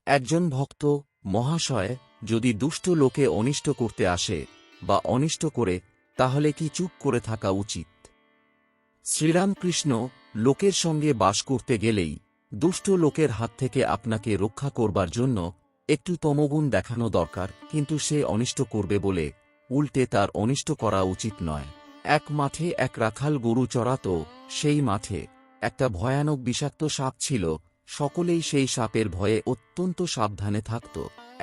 একজন ভক্ত, মহাশয়, যদি দুষ্ট লোকে অনিষ্ট করতে আসে বা অনিষ্ট করে, তাহলে কি চুপ করে থাকা উচিত? শ্রীরামকৃষ্ণ, লোকের সঙ্গে বাস করতে গেলেই দুষ্ট লোকের হাত থেকে আপনাকে রক্ষা করবার জন্য একটু তমোগুণ দেখানো দরকার, কিন্তু সে অনিষ্ট করবে বলে উল্টে তার অনিষ্ট করা উচিত নয়। এক মাঠে এক রাখাল গরু চড়াত। সেই মাঠে একটা ভয়ানক বিষাক্ত সাপ ছিল। সকলেই সেই সাপের ভয়ে অত্যন্ত সাবধানে থাকত।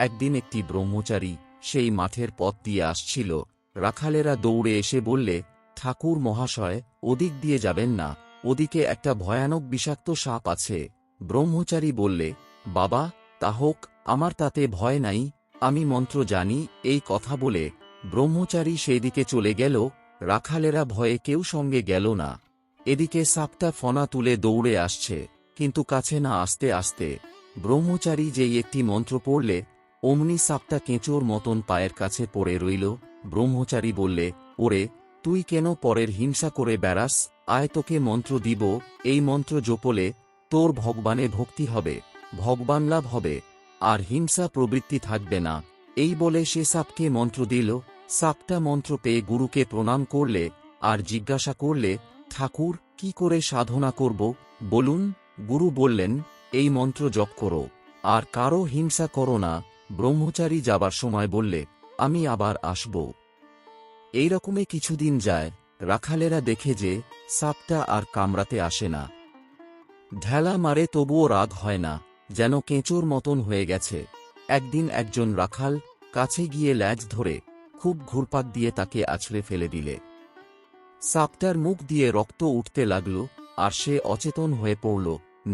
একদিন একটি ব্রহ্মচারী সেই মাঠের পথ দিয়ে আসছিল। রাখালেরা দৌড়ে এসে বললে, ঠাকুর মহাশয়, ওদিক দিয়ে যাবেন না, ওদিকে একটা ভয়ানক বিষাক্ত সাপ আছে। ব্রহ্মচারী বললে, বাবা, তা হোক, আমার তাতে ভয় নাই, আমি মন্ত্র জানি। এই কথা বলে ব্রহ্মচারী সেই দিকে চলে গেল। রাখালেরা ভয়ে কেউ সঙ্গে গেল না। এদিকে সাপটা ফনা তুলে দৌড়ে আসছে, কিন্তু কাছে না আসতে আসতে ব্রহ্মচারী যেই একটি মন্ত্র পড়লে, অমনি সাপটা কেঁচোর মতন পায়ের কাছে পড়ে রইল। ব্রহ্মচারী বললে, ওরে, তুই কেন পরের হিংসা করে বেড়াস? আয়, তোকে মন্ত্র দিব। এই মন্ত্র জপলে তোর ভগবানে ভক্তি হবে, ভগবান লাভ হবে, আর হিংসা প্রবৃত্তি থাকবে না। এই বলে সে সাপকে মন্ত্র দিল। সাপটা মন্ত্র পেয়ে গুরুকে প্রণাম করলে আর জিজ্ঞাসা করলে, ঠাকুর, কি করে সাধনা করব বলুন? গুরু বললেন, এই মন্ত্র জপ করো, আর কারো হিংসা করো না। ব্রহ্মচারী যাবার সময় বললে, আমি আবার আসব। এইরকমে কিছুদিন যায়। রাখালেরা দেখে যে সাপটা আর কামড়াতে আসে না। ঢেলা মারে তবুও রাগ হয় না, যেন কেঁচোর মতন হয়ে গেছে। একদিন একজন রাখাল কাছে গিয়ে ল্যাজ ধরে খুব ঘুরপাক দিয়ে তাকে আছড়ে ফেলে দিলে। সাপটার মুখ দিয়ে রক্ত উঠতে লাগল, আর সে অচেতন হয়ে পড়ল,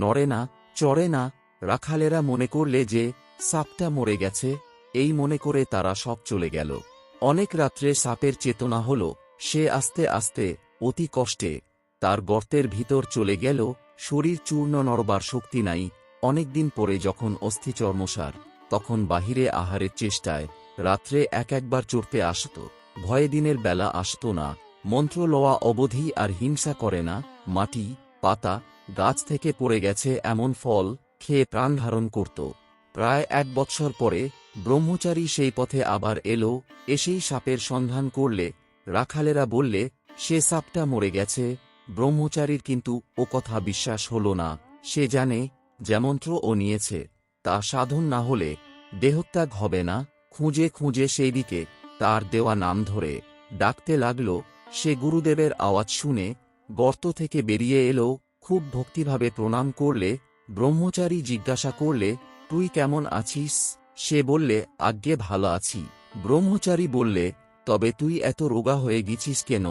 নড়ে না, চড়ে না। রাখালেরা মনে করলে যে সাপটা মরে গেছে। এই মনে করে তারা সব চলে গেল। অনেক রাত্রে সাপের চেতনা হল। সে আস্তে আস্তে, অতি কষ্টে তার গর্তের ভিতর চলে গেল। শরীর চূর্ণ, নড়বার শক্তি নাই। অনেকদিন পরে যখন অস্থি চর্মসার, তখন বাহিরে আহারের চেষ্টায় রাত্রে একবার চড়তে আসত। ভয়ে দিনের বেলা আসত না। মন্ত্র লওয়া অবধি আর হিংসা করে না। মাটি, পাতা, গাছ থেকে পড়ে গেছে এমন ফল খেয়ে প্রাণ ধারণ করত। প্রায় 1 বৎসর পরে ব্রহ্মচারী সেই পথে আবার এলো। এসেই সাপের সন্ধান করলে। রাখালেরা বললে, সে সাপটা মরে গেছে। ব্রহ্মচারীর কিন্তু ও কথা বিশ্বাস হল না। সে জানে, যে মন্ত্র ও নিয়েছে তা সাধন না হলে দেহত্যাগ হবে না। খুঁজে খুঁজে সেই দিকে তার দেওয়া নাম ধরে ডাকতে লাগল। সে গুরুদেবের আওয়াজ শুনে গর্ত থেকে বেরিয়ে এলো। খুব ভক্তিভাবে প্রণাম করলে। ব্রহ্মচারী জিজ্ঞাসা করলে, তুই কেমন আছিস? সে বললে, আজ্ঞে ভালো আছি। ব্রহ্মচারী বললে, তবে তুই এত রোগা হয়ে গেছিস কেন?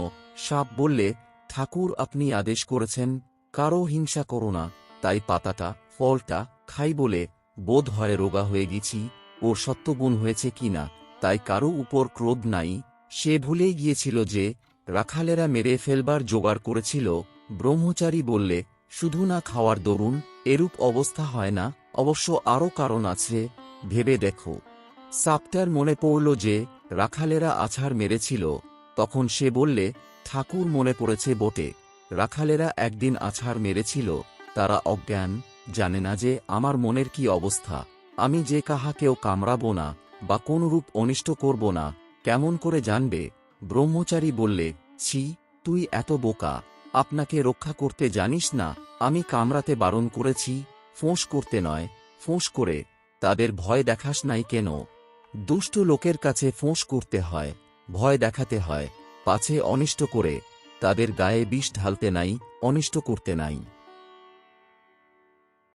সাপ বললে, ঠাকুর, আপনি আদেশ করেছেন কারো হিংসা করো না, তাই পাতাটা, ফলটা খাই বলে বোধ হয় রোগা হয়ে গেছি। ওর সত্যগুণ হয়েছে কিনা তাই কারো উপর ক্রোধ নাই। সে ভুলেই গিয়েছিল যে রাখালেরা মেরে ফেলবার জোগাড় করেছিল। ব্রহ্মচারী বললে, শুধু না খাওয়ার দরুন এরূপ অবস্থা হয় না, অবশ্য আরও কারণ আছে, ভেবে দেখো। সাপটার মনে পড়ল যে রাখালেরা আছাড় মেরেছিল। তখন সে বললে, ঠাকুর, মনে পড়েছে বটে, রাখালেরা একদিন আছাড় মেরেছিল। তারা অজ্ঞান, জানে না যে আমার মনের কি অবস্থা। আমি যে কাহাকেও কামড়াবো না বা কোনরূপ অনিষ্ট করব না, কেমন করে জানবে? ব্রহ্মচারী বললে, ছি, তুই এত বোকা, আপনাকে রক্ষা করতে জানিস না? আমি কামড়াতে বারণ করেছি, ফোঁস করতে নয়। ফোঁস করে তাদের ভয় দেখাস নাই কেন? দুষ্ট লোকের কাছে ফোঁস করতে হয়, ভয় দেখাতে হয়, পাছে অনিষ্ট করে তাদের গায়ে বিষ ঢালতে নাই, অনিষ্ট করতে নাই।